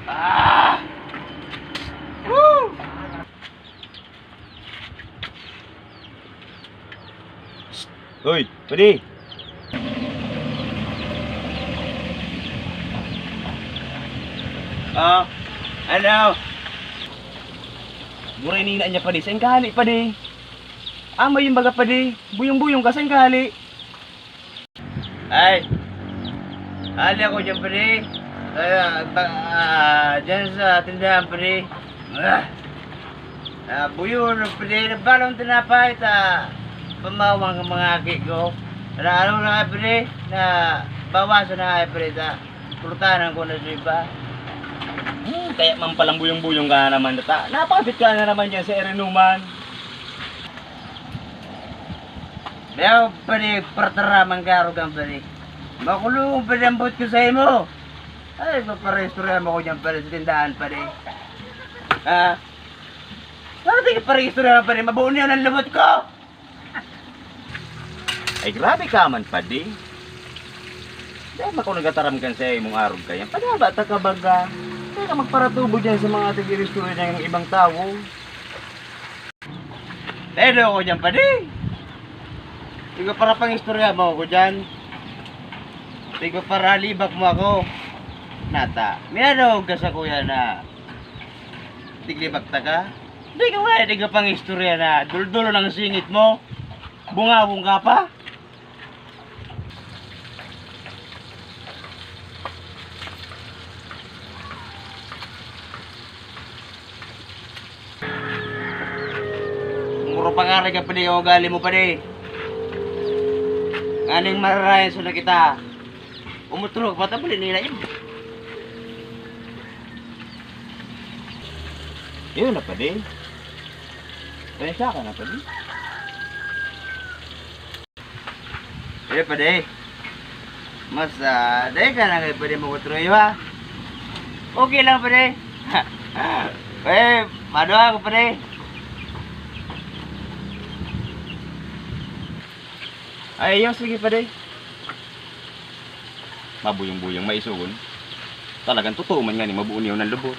Ah! Woo! Hoy, pwede. Oh, ano? Buray nina niya pa di. Saan kahali pa di? Amay yung baga pa di. Buyong-buyong ka. Saan kahali? Ay! Hali ako dyan pa di. Dyan sa tindahan pa di. Buyon pa di. Nabalong tinapay ta. Pamawang ang mga aki ko. Ano na nga pa di. Na bawasan na nga pa di ta. Pulutanan ko na sa iba. Kaya man palang buyong-buyong ka na naman nata. Napakapit ka na naman yan sa Erinuman. Pero pwede partaraman ka ro kang pwede. Makulong pwede ang buot ko sa imo. Ay, maparehistorya mo ko dyan pwede sa tindahan pwede. Bakit parehistorya mo pwede? Mabuon yan ang lumot ko! Ay, grabe ka man pwede. Dahil mako nagataram kan sa imong arog ka yan. Padaba ta ka baga. Kaya ka magparatubo dyan sa mga tigiristory ng ibang tao. Pero ako dyan pa di. Tigo para pang istorya mo ako dyan. Tigo para libak mo ako. Nata, mayroon ka sa kuya na tiglibak ta ka? Hindi ka wala, tigo pang istorya na duldulo ng singit mo. Bungabong ka pa. Muro pangaray ka pa di, o gali mo pa di. Nganing mararayan sa na kita. Umutulog pa tapos nila yun. Yun na pa di. Pensya ka na pa di. Yun pa di. Mas dahi ka na kayo pa di magutruyo ha. Okay lang pa di. Madoha ko pa di. Ay, yung sige pa day. Mabuyong-buyong maisugon. Talagang totoo man nga ni mabuo niyo ng lubot.